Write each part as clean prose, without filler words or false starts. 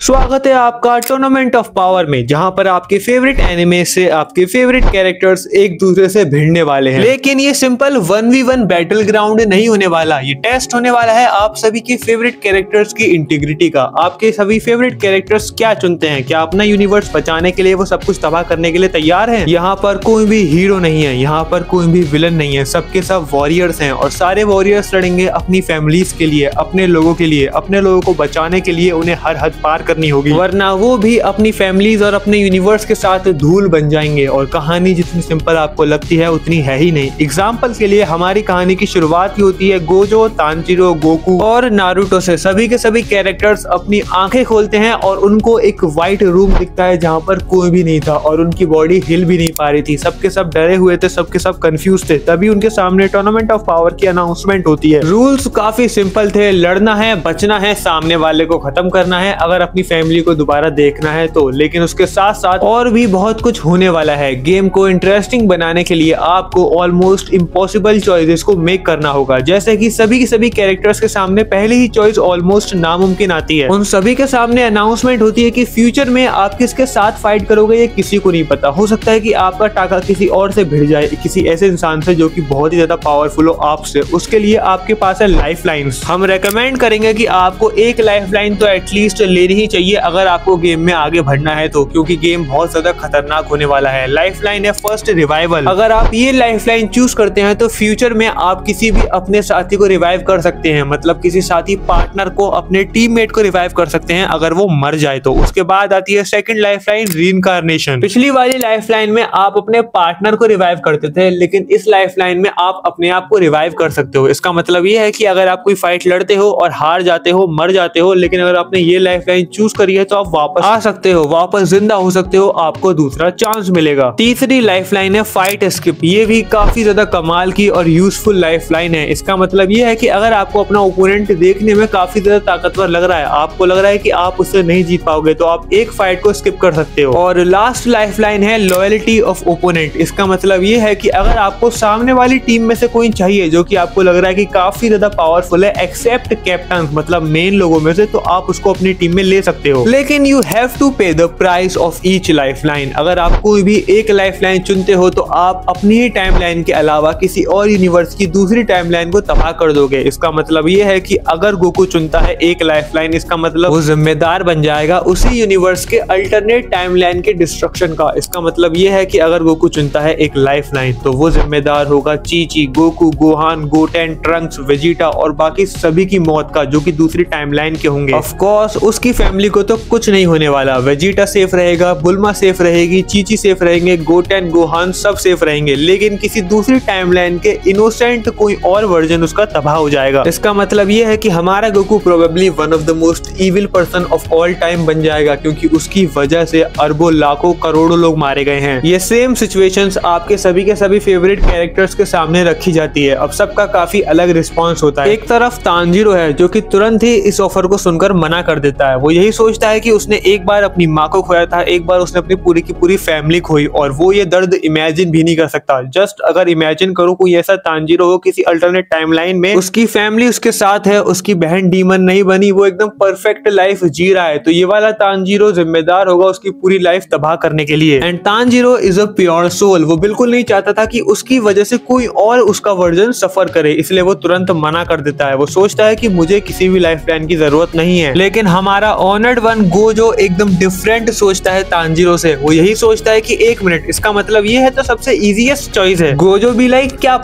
स्वागत है आपका टूर्नामेंट ऑफ पावर में, जहां पर आपके फेवरेट एनिमे से आपके फेवरेट कैरेक्टर्स एक दूसरे से भिड़ने वाले हैं। लेकिन ये सिंपल 1v1 बैटल ग्राउंड नहीं होने वाला, ये टेस्ट होने वाला है आप सभी के फेवरेट कैरेक्टर्स की इंटीग्रिटी का। आपके सभी फेवरेट कैरेक्टर्स क्या चुनते हैं, क्या अपना यूनिवर्स बचाने के लिए वो सब कुछ तबाह करने के लिए तैयार है। यहाँ पर कोई भी हीरो नहीं है, यहाँ पर कोई भी विलन नहीं है, सबके सब वॉरियर्स हैं और सारे वॉरियर्स लड़ेंगे अपनी फैमिलीज के लिए, अपने लोगों के लिए, अपने लोगों को बचाने के लिए। उन्हें हर हद पार करनी होगी, वरना वो भी अपनी फैमिलीज और अपने यूनिवर्स के साथ धूल बन जाएंगे। और कहानी जितनी सिंपल आपको लगती है उतनी है ही नहीं। एग्जाम्पल के लिए हमारी कहानी की शुरुआत ही होती है गोजो, तानजीरो, गोकू और नारुतो से। सभी के सभी कैरेक्टर्स अपनी आंखें खोलते हैं और उनको एक व्हाइट रूम दिखता है जहाँ पर कोई भी नहीं था और उनकी बॉडी हिल भी नहीं पा रही थी। सबके सब डरे हुए थे, सबके सब कंफ्यूज थे। तभी उनके सामने टूर्नामेंट ऑफ पावर की अनाउंसमेंट होती है। रूल्स काफी सिंपल थे, लड़ना है, बचना है, सामने वाले को खत्म करना है अगर अपनी फैमिली को दोबारा देखना है तो। लेकिन उसके साथ साथ और भी बहुत कुछ होने वाला है। गेम को इंटरेस्टिंग बनाने के लिए आपको ऑलमोस्ट इम्पॉसिबल चॉइसेस को मेक करना होगा। जैसे कि सभी के सभी कैरेक्टर्स के सामने पहले ही चॉइस ऑलमोस्ट नामुमकिन आती है। उन सभी के सामने अनाउंसमेंट होती है कि फ्यूचर में आप किसके साथ फाइट करोगे ये किसी को नहीं पता। हो सकता है कि आपका टाका किसी और से भिड़ जाए, किसी ऐसे इंसान से जो कि बहुत ही ज्यादा पावरफुल हो आपसे। उसके लिए आपके पास है लाइफ लाइन्स। हम रेकमेंड करेंगे कि आपको एक लाइफ लाइन तो एटलीस्ट लेनी ही चाहिए अगर आपको गेम में आगे बढ़ना है तो, क्योंकि गेम बहुत ज्यादा खतरनाक होने वाला है। लाइफ लाइन है फर्स्ट रिवाइवल। अगर आप ये लाइफ लाइन चूज करते हैं तो फ्यूचर में आप किसी भी अपने साथी को रिवाइव कर सकते हैं, मतलब किसी साथी पार्टनर को, अपने टीममेट को रिवाइव कर सकते हैं अगर वो मर जाए तो। उसके बाद आती है सेकंड लाइफ लाइन, रीइंकार्नेशन। पिछली वाली लाइफ लाइन में आप अपने पार्टनर को रिवाइव करते थे, लेकिन इस लाइफ लाइन में आप अपने आप को रिवाइव कर सकते हो। इसका मतलब ये है कि अगर आप कोई फाइट लड़ते हो और हार जाते हो, मर जाते हो, लेकिन अगर आपने ये लाइफ लाइन चूज करी है तो आप वापस आ सकते हो, वापस जिंदा हो सकते हो, आपको दूसरा चांस मिलेगा। तीसरी लाइफ लाइन है फाइट एस्केप। ये भी काफी ज्यादा कमाल की और यूजफुल लाइफ लाइन है। इसका मतलब ये है कि अगर आपको अपना ओपोनेंट देखने में काफी ज्यादा ताकतवर लग रहा है, आपको लग रहा है कि आप उससे नहीं जीत पाओगे, तो आप एक फाइट को स्किप कर सकते हो। और लास्ट लाइफ लाइन है लॉयल्टी ऑफ ओपोनेंट। इसका मतलब ये है कि अगर आपको सामने वाली टीम में से कोई चाहिए जो कि आपको लग रहा है कि काफी ज्यादा पावरफुल है, एक्सेप्ट कैप्टन मतलब मेन लोगों में से, तो आप उसको अपनी टीम में ले सकते हो। लेकिन यू हैव टू पे the price of each life line. अगर आप कोई भी एक लाइफ लाइन चुनते हो तो आप अपनी ही टाइम लाइन के अलावा किसी और यूनिवर्स की दूसरी टाइम लाइन को तबाह कर दोगे। इसका मतलब ये है कि अगर गोकू चुनता है एक लाइफ लाइन, इसका मतलब वो जिम्मेदार बन जाएगा उसी यूनिवर्स के अल्टरनेट टाइम लाइन के डिस्ट्रक्शन का। इसका मतलब ये है कि अगर गोकू चुनता है एक लाइफ लाइन तो वो जिम्मेदार होगा Chichi, Goku, Gohan, Goten, Trunks, Vegeta और बाकी सभी की मौत का, जो कि दूसरी टाइम लाइन के होंगे। ऑफ कोर्स उसकी फैमिली को तो कुछ नहीं होने वाला। वेजिटा सेफ रहेगा, बुल्मा सेफ रहेगी, चीची सेफ रहेंगे, गोटेन, गोहान सब सेफ रहेंगे, लेकिन किसी दूसरी टाइमलाइन के इनोसेंट कोई और वर्जन उसका तबाह हो जाएगा। इसका मतलब ये है कि हमारा Goku probably one of the most evil person of all time बन जाएगा, क्योंकि उसकी वजह से अरबों, लाखों, करोड़ों लोग मारे गए हैं। ये सेम सिचुएशंस आपके सभी के सभी फेवरेट कैरेक्टर्स के सामने रखी जाती है। अब सबका काफी अलग रिस्पॉन्स होता है। एक तरफ तानजीरो है जो कि तुरंत ही इस ऑफर को सुनकर मना कर देता है। वो यही सोचता है कि उसने एक बार अपनी माँ को खोया था, एक बार उसने अपनी पूरी की पूरी फैमिली खोई और वो ये दर्द इमेजिन भी नहीं कर सकता। जस्ट अगर इमेजिन करो कोई ऐसा तानजीरो हो किसी अल्टरनेट टाइमलाइन में, उसकी फैमिली उसके साथ है, उसकी बहन डीमन नहीं बनी, वो एकदम परफेक्ट लाइफ जी रहा है, तो ये वाला तानजीरो जिम्मेदार होगा उसकी पूरी लाइफ तबाह करने के लिए। And Tanjiro is a pure soul. वो बिल्कुल नहीं चाहता था कि उसकी वजह से कोई और उसका वर्जन सफर करे, इसलिए वो तुरंत मना कर देता है। वो सोचता है कि मुझे किसी भी लाइफ लाइन की जरूरत नहीं है। लेकिन हमारा ऑनर्ड वन गोजो एकदम डिफरेंट सोचता है तानजीरो से। वो यही सोचता है कि एक मिनट, इसका मतलब ये है तो सबसे इजीएस्ट चॉइस है। गोजो भी लाइक क्या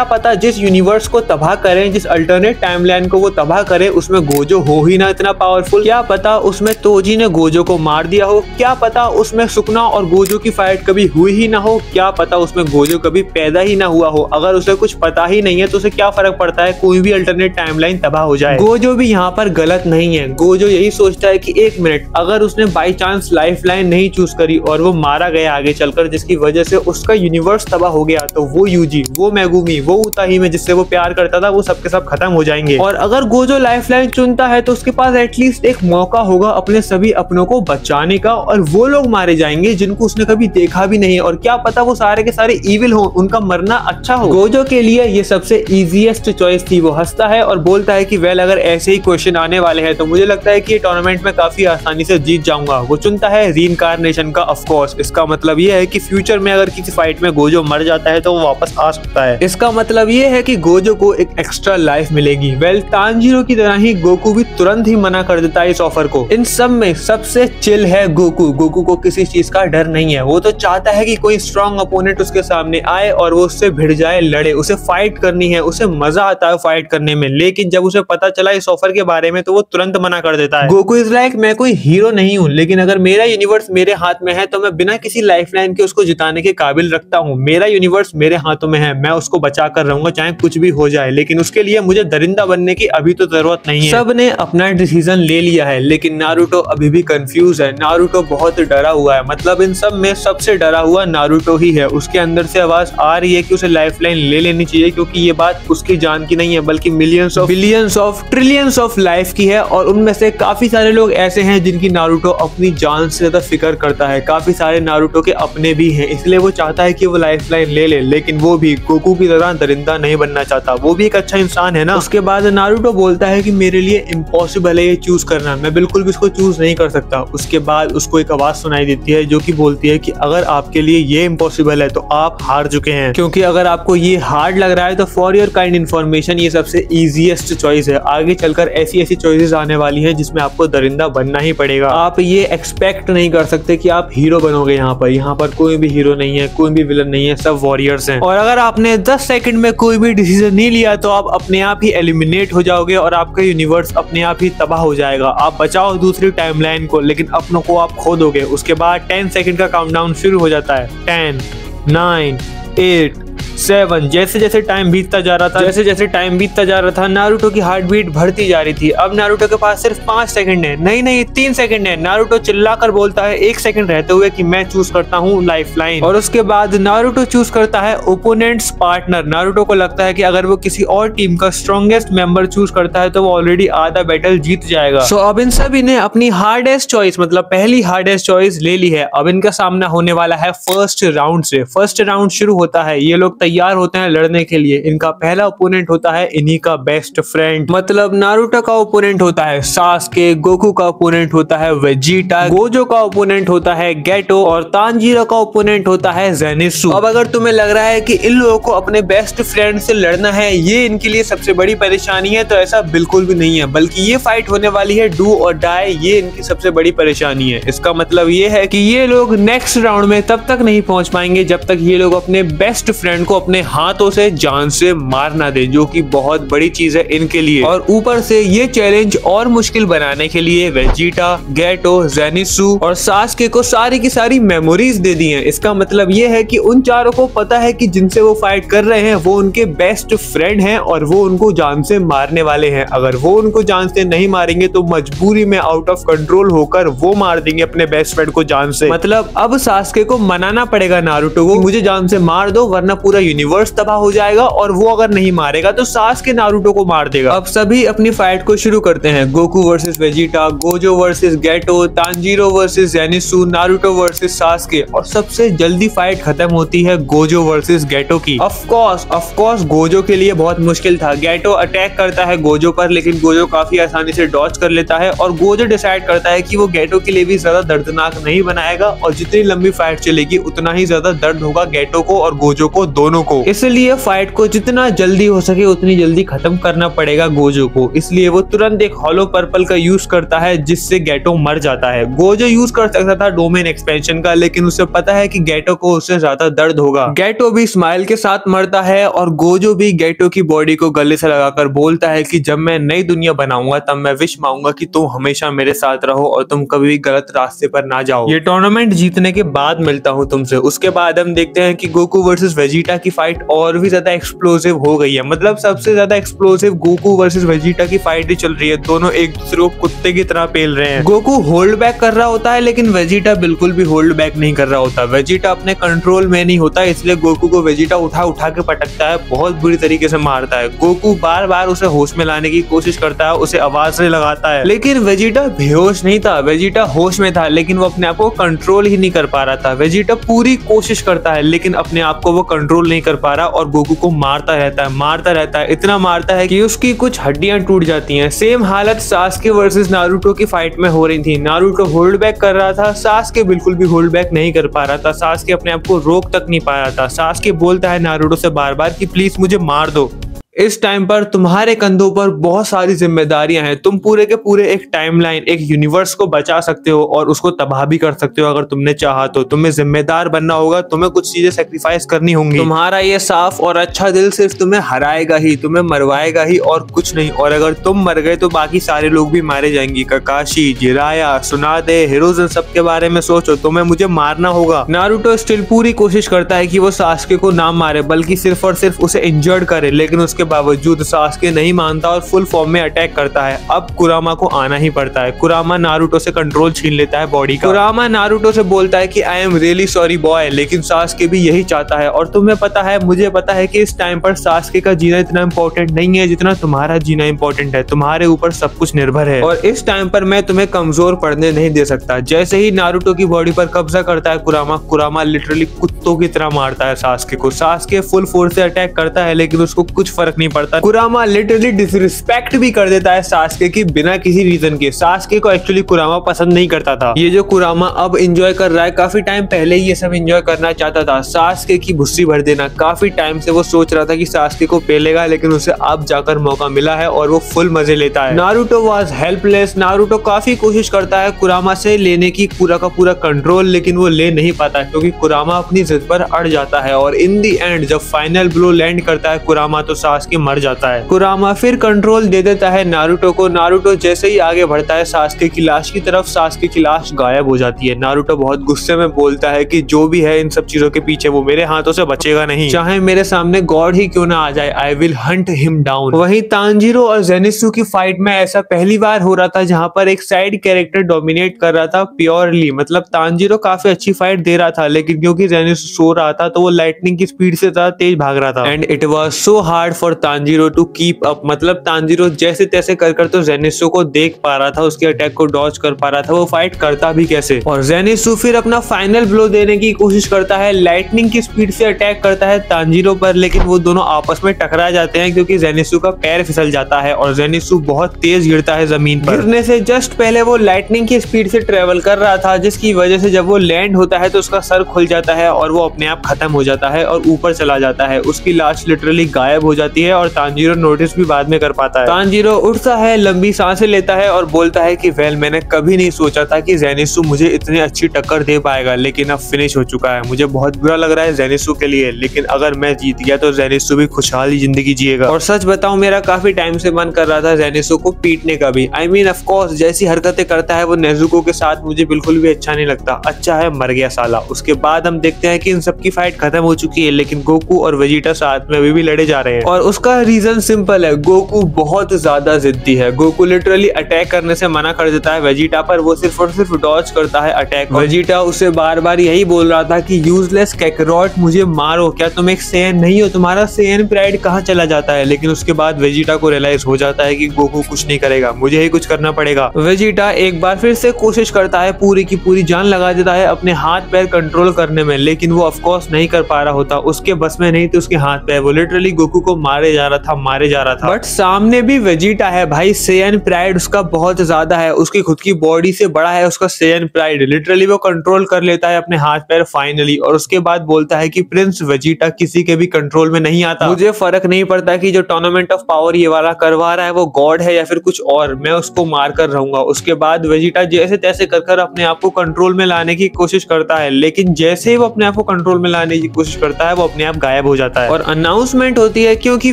पता जिस यूनिवर्स को तबाह करें, जिस अल्टरनेट टाइमलाइन को वो तबाह करे, उसमें गोजो हो ही ना इतना पावरफुल। क्या पता उसमें तोजी ने गोजो को मार दिया हो, क्या पता उसमें सुकना और गोजो की फाइट कभी हुई ही ना हो, क्या पता उसमें गोजो कभी पैदा ही ना हुआ हो। अगर उसे कुछ पता ही नहीं है तो उसे क्या फर्क पड़ता है, कोई भी अल्टरनेट टाइमलाइन तबाह हो जाए। गोजो भी यहाँ पर गलत नहीं है। गोजो यही सोचता है कि एक मिनट, अगर उसने बाई चांस लाइफ लाइन नहीं चूज करी और वो मारा गया आगे चलकर, जिसकी वजह से उसका यूनिवर्स तबाह हो गया, तो वो यूजी, वो मेगुमी, वो उताही में जिससे वो प्यार करता था, वो सबके सब खत्म हो जाएंगे। और अगर गोजो लाइफ लाइन चुनता है तो उसके पास एटलीस्ट एक मौका होगा अपने सभी अपनों को बचाने का, और वो लोग मारे जाएंगे जिनको उसने कभी देखा भी नहीं, और क्या पता वो सारे के सारे इविल हो, उनका मरना अच्छा हो। गोजो के लिए ये सबसे इजीएस्ट चॉइस थी। वो हंसता है और बोलता है कि वेल, अगर ऐसे ही क्वेश्चन आने वाले हैं तो मुझे लगता है कि ये टूर्नामेंट टूर्नामेंट में काफी आसानी से जीत जाऊंगा। वो चुनता है रीइंकार्नेशन का ऑफ कोर्स। इसका मतलब ये है कि फ्यूचर में अगर किसी फाइट में गोजो मर जाता है तो वो वापस आ सकता है। इसका मतलब ये है कि गोजो को एक एक्स्ट्रा लाइफ मिलेगी। वेल तांजीरो की तरह ही गोकू भी तुरंत ही मना कर देता है इस ऑफर को। इन सब में सबसे चिल है गोकू। गोकू को किसी चीज का डर नहीं है। वो तो चाहता है कि कोई स्ट्रॉन्ग अपोनेंट उसके सामने आए और वो उससे भिड़ जाए, लड़े, उसे फाइट करनी है, उसे मजा आता है फाइट करने में। लेकिन जब उसे पता चला इस ऑफर के बारे में तो वो तुरंत मना कर देता है। गोकू इज लाइक मैं कोई हीरो नहीं हूँ, लेकिन अगर मेरा यूनिवर्स मेरे हाथ में है तो मैं बिना किसी लाइफलाइन के उसको जिताने के काबिल रखता हूँ। मेरा यूनिवर्स मेरे हाथों में है, मैं उसको बचा कर रहूंगा चाहे कुछ भी हो जाए, लेकिन उसके लिए मुझे दरिंदा बनने की अभी तो जरूरत नहीं है। सब ने अपना डिसीजन ले लिया है, लेकिन नारुतो अभी भी कंफ्यूज है। नारुतो बहुत डरा हुआ है। मतलब इन सब में सबसे डरा हुआ नारुतो ही है। उसके अंदर से आवाज आ रही है कि उसे लाइफलाइन ले लेनी चाहिए, क्योंकि ये बात उसकी जान की नहीं है बल्कि millions of billions of trillions of life की है। और उनमें से काफी सारे लोग ऐसे हैं जिनकी नारुतो अपनी जान से ज्यादा फिक्र करता है। काफी सारे नारुतो के अपने भी हैं, इसलिए वो चाहता है कि वो लाइफलाइन ले ले, लेकिन वो भी गोकू की तरह दरिंदा नहीं बनना चाहता। वो भी एक अच्छा इंसान है ना। उसके बाद नारुतो बोलता है कि मेरे लिए इम्पॉसिबल है ये चूज करना, मैं बिल्कुल भी इसको चूज नहीं कर सकता। उसके बाद उसको एक आवाज सुनाई देती है जो कि बोलती है कि अगर आपके लिए ये इम्पॉसिबल है तो आप हार चुके हैं, क्योंकि अगर आपको ये हार्ड लग रहा है तो फॉर योर काइंड इन्फॉर्मेशन ये सबसे इजीएस्ट चॉइस है। आगे चलकर ऐसी ऐसी चॉइसेस आने वाली हैं जिसमें आपको दरिंदा बनना ही पड़ेगा। आप ये एक्सपेक्ट नहीं कर सकते कि आप हीरो बनोगे। यहाँ पर कोई भी हीरो नहीं है, कोई भी विलन नहीं है, सब वॉरियर्स हैं। और अगर आपने 10 सेकंड में कोई भी डिसीजन नहीं लिया तो आप अपने आप ही एलिमिनेट हो जाओगे और आपका यूनिवर्स अपने आप ही तबाह हो जाएगा। आप बचाओ दूसरी टाइमलाइन को, लेकिन अपनों को आप खो दोगे। उसके बाद 10 सेकंड का काउंटडाउन शुरू हो जाता है। 10, 9, 8, 7। जैसे जैसे टाइम बीतता जा रहा था नारुतो की हार्ट बीट बढ़ती जा रही थी। अब नारुतो के पास सिर्फ 5 सेकंड है, नहीं 3 सेकंड है। नारुतो चिल्लाकर बोलता है 1 सेकंड रहते हुए कि मैं चूज करता हूँ लाइफलाइन। और उसके बाद नारुतो चूज करता है ओपोनेंट्स पार्टनर। नारुतो को लगता है कि अगर वो किसी और टीम का स्ट्रॉन्गेस्ट मेंबर चूज करता है तो वो ऑलरेडी आधा बैटल जीत जाएगा। सो अब इन सभी ने अपनी हार्डेस्ट चॉइस, मतलब पहली हार्डेस्ट चॉइस ले ली है। अब इनका सामना होने वाला है फर्स्ट राउंड से। फर्स्ट राउंड शुरू होता है, ये लोग तैयार होते हैं लड़ने के लिए। इनका पहला ओपोनेंट होता है इन्हीं का बेस्ट फ्रेंड, मतलब नारुतो का ओपोनेंट होता है सास्के, गोकू का ओपोनेंट होता है वेजिटा, गोजो का ओपोनेंट होता है गेटो और तांजीरो का ओपोनेंट होता है जेनित्सु। अब अगर तुम्हें लग रहा है कि इन लोगों को अपने बेस्ट फ्रेंड से लड़ना है, ये इनके लिए सबसे बड़ी परेशानी है, तो ऐसा बिल्कुल भी नहीं है, बल्कि ये फाइट होने वाली है डू और डाई। ये इनकी सबसे बड़ी परेशानी है। इसका मतलब ये है कि ये लोग नेक्स्ट राउंड में तब तक नहीं पहुंच पाएंगे जब तक ये लोग अपने बेस्ट फ्रेंड को अपने हाथों से जान से मार ना दे, जो कि बहुत बड़ी चीज है इनके लिए। और ऊपर से ये चैलेंज और मुश्किल बनाने के लिए वेजिटा, गेटो, जेनित्सु और सास्के को सारी की सारी मेमोरीज दे दी हैं। इसका मतलब ये है कि उन चारों को पता है कि जिनसे वो फाइट कर रहे हैं वो उनके बेस्ट फ्रेंड हैं और वो उनको जान से मारने वाले हैं। अगर वो उनको जान से नहीं मारेंगे तो मजबूरी में आउट ऑफ कंट्रोल होकर वो मार देंगे अपने बेस्ट फ्रेंड को जान से। मतलब अब सास्के को मनाना पड़ेगा नारुतो को, मुझे जान से मार दो वरना पूरा यूनिवर्स तबाह हो जाएगा, और वो अगर नहीं मारेगा तो सास्के नारुतो को मार देगा। अब सभी अपनी फाइट को शुरू करते हैं। Goku versus Vegeta, Gojo versus Geto, Tanjiro versus Zenitsu, Naruto versus Sasuke. और सबसे जल्दी फाइट खत्म होती है गोजो वर्सेस गेटो की। ऑफ कोर्स गोजो के लिए बहुत मुश्किल था। गेटो अटैक करता है गोजो पर, लेकिन गोजो काफी आसानी से डॉज कर लेता है और गोजो डिसाइड करता है कि वो गेटो के लिए भी ज्यादा दर्दनाक नहीं बनाएगा, और जितनी लंबी फाइट चलेगी उतना ही ज्यादा दर्द होगा गेटो को और गोजो को, दोनों को। इसलिए फाइट को जितना जल्दी हो सके उतनी जल्दी खत्म करना पड़ेगा गोजो को। इसलिए वो तुरंत एक हॉलो पर्पल का यूज करता है जिससे गेटो मर जाता है। गोजो यूज कर सकता था डोमेन एक्सपेंशन का, लेकिन उसे पता है कि गेटो को उससे ज्यादा दर्द होगा। गेटो भी स्माइल के साथ मरता है और गोजो भी गेटो की बॉडी को गले से लगाकर बोलता है कि जब मैं नई दुनिया बनाऊंगा तब मैं विश मांगूंगा कि तुम हमेशा मेरे साथ रहो और तुम कभी भी गलत रास्ते पर ना जाओ। ये टूर्नामेंट जीतने के बाद मिलता हूँ तुमसे। उसके बाद हम देखते हैं कि गोकू वर्सेस वेजिटा की फाइट और भी ज्यादा एक्सप्लोसिव हो गई है। मतलब सबसे ज्यादा एक्सप्लोसिव गोकू वर्सेस वेजिटा की फाइट ही चल रही है। दोनों एक दूसरे को कुत्ते की तरह पेल रहे हैं। गोकू होल्ड बैक कर रहा होता है, लेकिन वेजिटा बिल्कुल भी होल्ड बैक नहीं कर रहा होता। वेजिटा अपने कंट्रोल में नहीं होता, इसलिए गोकू को वेजिटा उठा उठा के पटकता है, बहुत बुरी तरीके से मारता है। गोकू बार बार उसे होश में लाने की कोशिश करता है, उसे आवाज से लगाता है, लेकिन वेजिटा बेहोश नहीं था। वेजिटा होश में था, लेकिन वो अपने आप को कंट्रोल ही नहीं कर पा रहा था। वेजिटा पूरी कोशिश करता है, लेकिन अपने आप को वो कंट्रोल नहीं कर पा रहा और गोकू को मारता रहता है, इतना मारता है कि उसकी कुछ हड्डियां टूट जाती हैं। सेम हालत सास्के वर्सेस नारुतो की फाइट में हो रही थी। नारुतो होल्ड बैक कर रहा था, सास्के बिल्कुल भी होल्ड बैक नहीं कर पा रहा था। सास्के अपने आप को रोक तक नहीं पा रहा था। सास्के बोलता है नारुतो से बार बार कि प्लीज मुझे मार दो। इस टाइम पर तुम्हारे कंधों पर बहुत सारी जिम्मेदारियां हैं। तुम पूरे के पूरे एक टाइमलाइन, एक यूनिवर्स को बचा सकते हो और उसको तबाह भी कर सकते हो अगर तुमने चाहा तो। तुम्हें जिम्मेदार बनना होगा, तुम्हें कुछ चीजें सेक्रीफाइस करनी होंगी। तुम्हारा ये साफ और अच्छा दिल सिर्फ तुम्हें हराएगा ही, तुम्हें मरवाएगा ही और कुछ नहीं। और अगर तुम मर गए तो बाकी सारे लोग भी मारे जाएंगे। ककाशी, जिराया, सुनादे, हिरोज, सबके बारे में सोचो। तुम्हें मुझे मारना होगा। नारुतो स्टिल पूरी कोशिश करता है कि वो सास्के को ना मारे बल्कि सिर्फ और सिर्फ उसे इंजर्ड करे, लेकिन उसके बावजूद सास्के नहीं मानता और फुल फॉर्म में अटैक करता है। अब कुरामा को आना ही पड़ता है। कुरामा नारुतो से कंट्रोल छीन लेता है बॉडी का। कुरामा नारुतो से बोलता है कि I am really sorry boy, लेकिन सास्के भी यही चाहता है। और तुम्हें पता है, मुझे पता है कि इस टाइम पर सास्के का जीना इतना इंपॉर्टेंट नहीं है जितना तुम्हारा जीना इंपॉर्टेंट है। तुम्हारे ऊपर सब कुछ निर्भर है और इस टाइम पर मैं तुम्हें कमजोर पड़ने नहीं दे सकता। जैसे ही नारुतो की बॉडी पर कब्जा करता है कुरामा लिटरली कुत्तों की तरह मारता है सास्के को। सास्के फुल फोर्स से अटैक करता है लेकिन उसको कुछ फर्क नहीं पड़ता। कुरामा लिटरली डिसरिस्पेक्ट भी कर देता है सास्के की बिना किसी रीजन के। सास्के को एक्चुअली कुरामा पसंद नहीं करता था। ये जो कुरामा अब एंजॉय कर रहा है, काफी टाइम पहले ये सब एंजॉय करना चाहता था। सास्के की भुस्सी भर देना, काफी टाइम से वो सोच रहा था कि सास्के को पेलेगा, लेकिन उसे अब जाकर मौका मिला है और वो फुल मजे लेता है। Naruto was helpless. नारुतो काफी कोशिश करता है कुरामा से लेने की पूरा का पूरा कंट्रोल, लेकिन वो ले नहीं पाता क्योंकि कुरामा अपनी जिद पर अड़ जाता है। और इन दी एंड जब फाइनल ब्लो लैंड करता है कुरामा, तो सास्के मर जाता है। कुरामा फिर कंट्रोल दे देता है नारुतो को। नारुतो जैसे ही आगे बढ़ता है सास्के की लाश की तरफ, सास्के की लाश गायब हो जाती है। नारुतो बहुत गुस्से में बोलता है कि जो भी है इन सब चीजों के पीछे, वो मेरे हाथों से बचेगा नहीं, चाहे मेरे सामने गॉड ही क्यों ना आ जाए। I will Hunt him down. वहीं तांजीरो और जेनित्सु की फाइट में ऐसा पहली बार हो रहा था जहां पर एक साइड कैरेक्टर डोमिनेट कर रहा था प्योरली। मतलब तांजीरो काफी अच्छी फाइट दे रहा था, लेकिन क्योंकि जेनित्सु सो रहा था तो वो लाइटनिंग की स्पीड से ज्यादा तेज भाग रहा था। And it was so hard for Tanjiro to keep up. मतलब तांजीरो जैसे तैसे कर तो जेनित्सु को देख पा रहा था, उसके अटैक को डॉज कर पा रहा था, वो फाइट करता भी कैसे। और जेनित्सु फिर अपना फाइनल ब्लो देने की कोशिश करता है, लाइटनिंग की स्पीड से अटैक करता है तांजीरो पर, लेकिन वो दोनों आपस में टकरा जाते हैं क्योंकि जेनित्सु का पैर फिसल जाता है और जेनित्सु बहुत तेज गिरता है जमीन पर। गिरने से जस्ट पहले वो लाइटनिंग की स्पीड से ट्रेवल कर रहा था, जिसकी वजह से जब वो लैंड होता है तो उसका सर खुल जाता है और वो अपने आप खत्म हो जाता है और ऊपर चला जाता है। उसकी लाश लिटरली गायब हो जाती है और तांजीरो नोटिस भी बाद में कर पाता है। तांजीरो उठता है, लंबी सांसें लेता है और बोलता है कि वेल, मैंने कभी नहीं सोचा था कि जेनित्सु मुझे इतनी अच्छी टक्कर दे पाएगा, लेकिन अब फिनिश हो चुका है। मुझे बहुत बुरा लग रहा है जेनित्सु के लिए, लेकिन अगर मैं जीत गया तो जेनित्सु भी खुशहाली जिंदगी जिएगा। और सच बताऊं, मेरा काफी टाइम से मन कर रहा था जेनित्सु को पीटने का भी। आई मीन ऑफ कोर्स जैसी हरकतें करता है वो नेजुको के साथ, मुझे बिल्कुल भी अच्छा नहीं लगता। अच्छा है मर गया साला। उसके बाद हम देखते हैं कि इन सबकी फाइट खत्म हो चुकी है, लेकिन गोकू और वेजिटा साथ में अभी भी लड़े जा रहे हैं। और उसका रीजन सिंपल है, गोकू बहुत ज्यादा जिद्दी है। गोकू लिटरली अटैक करने से मना कर देता है वेजिटा पर, वो सिर्फ और सिर्फ डॉज करता है अटैक। वेजिटा उसे बार बार यही बोल रहा था कि यूजलेस कैकरॉट, मुझे मारो, क्या तुम एक सेयन नहीं हो, तुम्हारा सेयन प्राइड कहाँ चला जाता है। लेकिन उसके बाद वेजिटा को रियलाइज हो जाता है कि गोकू कुछ नहीं करेगा, मुझे ही कुछ करना पड़ेगा। वेजिटा एक बार फिर से कोशिश करता है, पूरी की पूरी जान लगा देता है अपने हाथ पैर कंट्रोल करने में, लेकिन वो ऑफकोर्स नहीं कर पा रहा होता। उसके बस में नहीं थे उसके हाथ पैर, वो लिटरली गोकू को मारे जा रहा था। बट सामने भी वेजिटा है भाई, सेयन प्राइड उसका बहुत ज्यादा है, उसकी खुद की बॉडी से बड़ा है उसका सेयन प्राइड। लिटरली वो कंट्रोल कर लेता है अपने हाथ पैर फाइनली, और उसके बाद बोलता है कि प्रिंस वेजिटा किसी के भी कंट्रोल में नहीं आता। मुझे फर्क नहीं पड़ता कि जो टूर्नामेंट ऑफ पावर ये वाला करवा रहा है वो गॉड है या फिर कुछ और, मैं उसको मार कर रहूंगा। उसके बाद वेजिटा जैसे तैसे कर अपने आप को कंट्रोल में लाने की कोशिश करता है, लेकिन जैसे ही वो अपने आप को कंट्रोल में लाने की कोशिश करता है वो अपने आप गायब हो जाता है। और अनाउंसमेंट होती है क्योंकि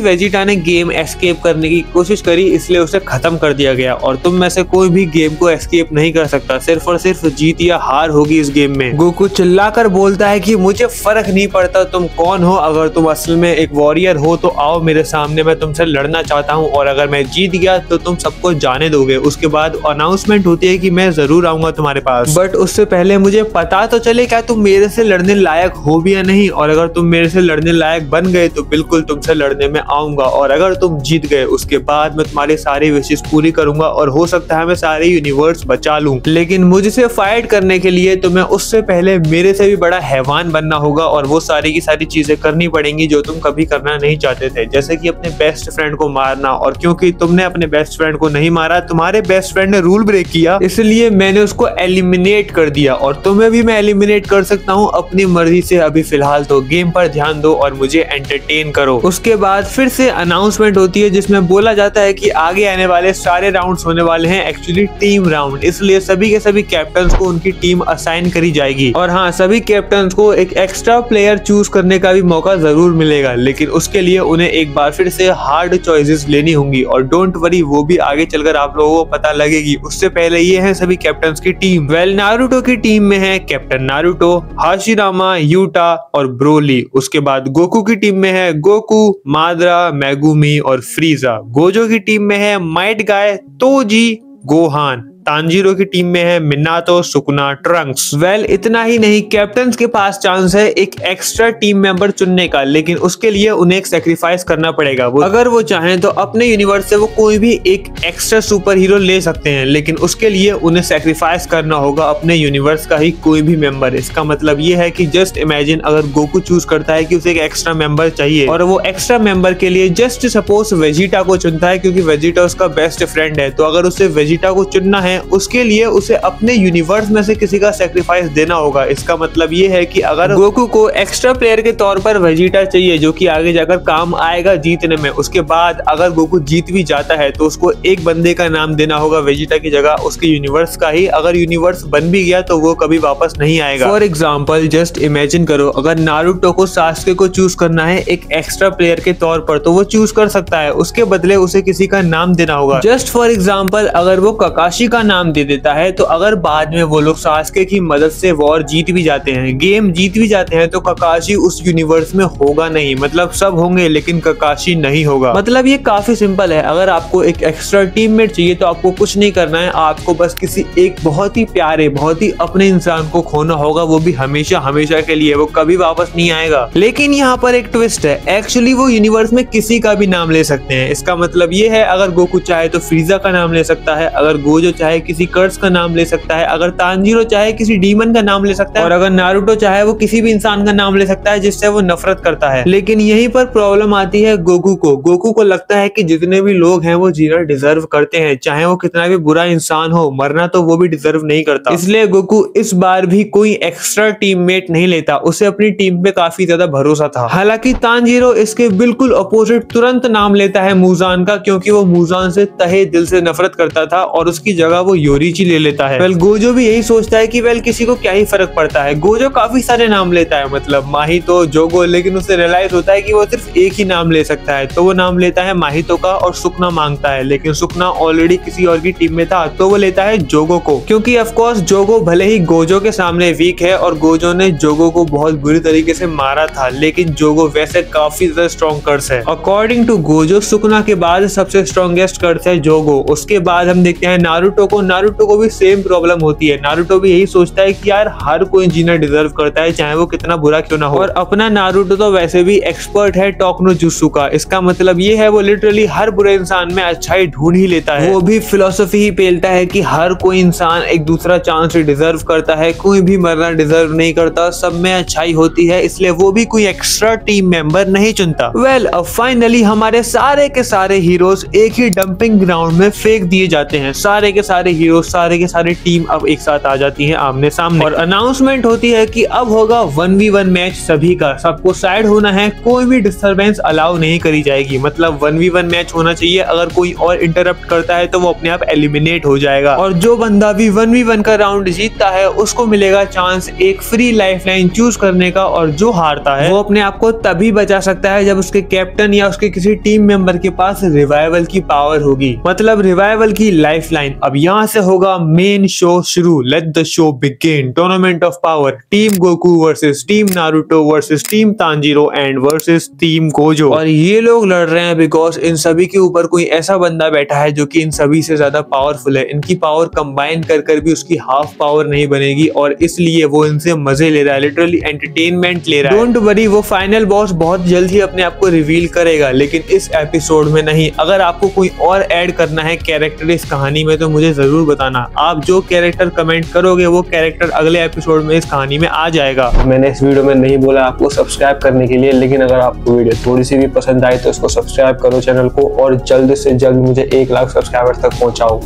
वेजिटा ने गेम एस्केप करने की कोशिश करी, इसलिए उसे खत्म कर दिया गया। और तुम में से कोई भी गेम को एस्केप नहीं कर सकता, सिर्फ और सिर्फ जीत या हार होगी इस गेम में। गोकू चिल्लाकर बोलता है कि मुझे फर्क नहीं पड़ता तुम कौन हो, अगर तुम असल में एक वॉरियर हो तो आओ मेरे सामने, मैं तुमसे लड़ना चाहता हूँ, और अगर मैं जीत गया तो तुम सबको जाने दोगे। उसके बाद अनाउंसमेंट होती है कि मैं जरूर आऊंगा तुम्हारे पास, बट उससे पहले मुझे पता तो चले क्या तुम मेरे से लड़ने लायक हो भी या नहीं, और अगर तुम मेरे से लड़ने लायक बन गए तो बिल्कुल तुमसे लड़ने में आऊंगा और अगर तुम जीत गए उसके बाद मैं तुम्हारे सारी विशेष पूरी करूंगा और हो सकता है मैं सारे यूनिवर्स बचा लूं, लेकिन मुझसे फाइट करने के लिए तुम्हें उससे पहले मेरे से भी बड़ा हैवान बनना होगा और वो सारी की सारी चीजें करनी पड़ेंगी जो तुम कभी करना नहीं चाहते थे, जैसे कि अपने बेस्ट फ्रेंड को मारना। और क्योंकि तुमने अपने बेस्ट फ्रेंड को नहीं मारा, तुम्हारे बेस्ट फ्रेंड ने रूल ब्रेक किया, इसलिए मैंने उसको एलिमिनेट कर दिया और तुम्हें भी मैं एलिमिनेट कर सकता हूँ अपनी मर्जी से। अभी फिलहाल तो गेम पर ध्यान दो और मुझे एंटरटेन करो। उसके बाद फिर से अनाउंसमेंट होती है जिसमें बोला जाता है कि आगे आने वाले सारे राउंड्स होने वाले हैं एक्चुअली टीम राउंड, इसलिए सभी के सभी कैप्टन्स को उनकी टीम असाइन करी जाएगी। और हाँ, सभी कैप्टन्स को एक एक्स्ट्रा प्लेयर चूज करने का भी मौका जरूर मिलेगा, लेकिन उसके लिए उन्हें एक बार फिर से हार्ड चॉइसेस लेनी होंगी और डोंट वरी, वो भी आगे चलकर आप लोगों को पता लगेगी। उससे पहले ये है सभी कैप्टन्स की टीम। वेल, नारुतो की टीम में है कैप्टन नारुतो, हाशिरामा, यूटा और ब्रोली। उसके बाद गोकू की टीम में है गोकू, माद्रा, मेगुमी और फ्रीजा। गोजो की टीम में है Might Guy, Toji, Gohan. Tanjiro की टीम में है मिनातो, सुकुना, ट्रंक्स। वेल, इतना ही नहीं, कैप्टन के पास चांस है एक एक्स्ट्रा टीम मेंबर चुनने का, लेकिन उसके लिए उन्हें एक सैक्रिफाइस करना पड़ेगा। अगर वो चाहें तो अपने यूनिवर्स से वो कोई भी एक एक्स्ट्रा सुपर हीरो ले सकते हैं, लेकिन उसके लिए उन्हें सैक्रिफाइस करना होगा अपने यूनिवर्स का ही कोई भी मेंबर। इसका मतलब ये है कि जस्ट इमेजिन अगर गोकू चूज करता है कि उसे एक एक्स्ट्रा मेंबर चाहिए और वो एक्स्ट्रा मेंबर के लिए जस्ट सपोज वेजिटा को चुनता है क्योंकि वेजिटा उसका बेस्ट फ्रेंड है, तो अगर उसे वेजिटा को चुनना है उसके लिए उसे अपने यूनिवर्स में से किसी का सैक्रिफाइस देना होगा। इसका मतलब ये है कि अगर गोकू को एक्स्ट्रा प्लेयर के तौर पर वेजिटा चाहिए जो कि आगे जाकर काम आएगा जीतने में, उसके बाद अगर गोकू जीत भी जाता है तो उसको एक बंदे का नाम देना होगा वेजिटा की जगह उसके यूनिवर्स का ही। अगर यूनिवर्स बन भी गया तो वो कभी वापस नहीं आएगा। फॉर एग्जाम्पल जस्ट इमेजिन करो, अगर नारुतो को सास्के को चूज करना है एक एक्स्ट्रा प्लेयर के तौर पर तो वो चूज कर सकता है, उसके बदले उसे किसी का नाम देना होगा। जस्ट फॉर एग्जाम्पल अगर वो ककाशी का नाम दे देता है तो अगर बाद में वो लोग सास्के की मदद से वॉर जीत भी जाते हैं, गेम जीत भी जाते हैं, तो ककाशी उस यूनिवर्स में होगा नहीं। मतलब सब होंगे लेकिन ककाशी नहीं होगा। मतलब ये काफी सिंपल है। अगर आपको एक एक्स्ट्रा टीममेट चाहिए तो आपको कुछ नहीं करना है, आपको बस किसी एक बहुत ही प्यारे, बहुत ही अपने इंसान को खोना होगा, वो भी हमेशा हमेशा के लिए, वो कभी वापस नहीं आएगा। लेकिन यहाँ पर एक ट्विस्ट है, एक्चुअली वो यूनिवर्स में किसी का भी नाम ले सकते हैं। इसका मतलब ये है अगर गोकू चाहे तो फ्रीजा का नाम ले सकता है, अगर गोजो चाहे किसी कर्स का नाम ले सकता है, अगर तांजीरो चाहे किसी डीमन का नाम ले सकता है, और अगर नारुतो चाहे वो किसी भी इंसान का नाम ले सकता है जिससे वो नफरत करता है। लेकिन यहीं पर प्रॉब्लम आती है गोकू को। गोकू को लगता है कि जितने भी लोग हैं वो जीना डिजर्व करते हैं, चाहे वो कितना भी बुरा इंसान हो, मरना तो वो भी डिजर्व नहीं करता। इसलिए गोकू इस बार भी कोई एक्स्ट्रा टीममेट नहीं लेता, उसे अपनी टीम पे काफी ज्यादा भरोसा था। हालांकि तांजीरो इसके बिल्कुल अपोजिट तुरंत नाम लेता है मूजान का, क्योंकि वो मूजान से तहे दिल से नफरत करता था और उसकी जगह वो योरीची ले लेता है। वेल, गोजो भी यही सोचता है कि वेल किसी को क्या ही फर्क पड़ता है। गोजो काफी सारे नाम लेता है, मतलब माहितो, जोगो, लेकिन उसे रियलाइज होता है कि वो सिर्फ एक ही नाम ले सकता है, तो वो नाम लेता है माहितो का और सुकना मांगता है। लेकिन सुकना ऑलरेडी किसी और की टीम में था तो वो लेता है जोगो को, क्योंकि ऑफ कोर्स जोगो भले ही गोजो के सामने वीक है और गोजो ने जोगो को बहुत बुरी तरीके से मारा था, लेकिन जोगो वैसे काफी ज्यादा स्ट्रॉन्ग कर्स है। अकॉर्डिंग टू गोजो, सुकना के बाद सबसे स्ट्रॉन्गेस्ट कर्स है जोगो। उसके बाद हम देखते हैं नारुतो को। नारुतो को भी सेम प्रॉब्लम होती है। नारुतो भी यही सोचता है कि यार हर कोई जीना डिजर्व करता है, चाहे वो कितना बुरा क्यों ना हो। और अपना नारुतो तो वैसे भी एक्सपर्ट है टोकनो जुत्सु का। इसका मतलब ये है वो लिटरली हर बुरे इंसान में अच्छाई ढूंढ ही लेता है। वो भी फिलोसफी ही पेलता है कि हर कोई इंसान एक दूसरा चांस डिजर्व करता है, कोई भी मरना डिजर्व नहीं करता, सब में अच्छाई होती है, इसलिए वो भी कोई एक्स्ट्रा टीम मेंबर नहीं चुनता। वेल, अब फाइनली हमारे सारे के सारे हीरोज एक ही डंपिंग ग्राउंड में फेंक दिए जाते हैं। सारे के सारे हीरो, सारे के सारे टीम अब एक साथ आ जाती है आमने सामने और अनाउंसमेंट होती है कि अब होगा 1v1 मैच सभी का। सबको साइड होना है, कोई भी डिस्टरबेंस अलाउ नहीं करी जाएगी। मतलब 1v1 मैच होना चाहिए, अगर कोई और इंटरप्ट करता है तो वो अपने आप एलिमिनेट हो जाएगा। और जो बंदा भी 1v1 का राउंड जीतता है उसको मिलेगा चांस एक फ्री लाइफलाइन चूज करने का, और जो हारता है वो अपने आप को तभी बचा सकता है जब उसके कैप्टन या उसके किसी टीम मेंबर के पास रिवाइवल की पावर होगी, मतलब रिवाइवल की लाइफलाइन। अब यहाँ से होगा मेन शो शुरू। Let the show begin. Tournament of power, team Goku versus team Naruto versus team Tanjiro and versus team Gojo. और ये लोग लड़ रहे हैं बिकॉज इन सभी के ऊपर कोई ऐसा बंदा बैठा है जो कि इन सभी से ज्यादा पावरफुल है। इनकी पावर कंबाइन कर भी उसकी हाफ पावर नहीं बनेगी और इसलिए वो इनसे मजे ले रहा है, लिटरली एंटरटेनमेंट ले रहा है। डोंट वरी, वो फाइनल बॉस बहुत जल्द ही अपने आप को रिवील करेगा, लेकिन इस एपिसोड में नहीं। अगर आपको कोई और ऐड करना है कैरेक्टर इस कहानी में तो मुझे जरूर बताना। आप जो कैरेक्टर कमेंट करोगे वो कैरेक्टर अगले एपिसोड में इस कहानी में आ जाएगा। मैंने इस वीडियो में नहीं बोला आपको सब्सक्राइब करने के लिए, लेकिन अगर आपको वीडियो थोड़ी सी भी पसंद आई तो इसको सब्सक्राइब करो चैनल को और जल्द से जल्द मुझे 1 लाख सब्सक्राइबर्स तक पहुंचाओ।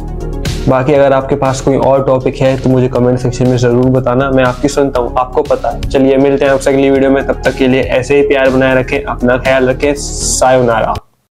बाकी अगर आपके पास कोई और टॉपिक है तो मुझे कमेंट सेक्शन में जरूर बताना, मैं आपकी सुनता हूँ, आपको पता है। चलिए मिलते हैं आपसे अगली वीडियो में, तब तक के लिए ऐसे ही प्यार बनाए रखें, अपना ख्याल रखें। सायोनारा।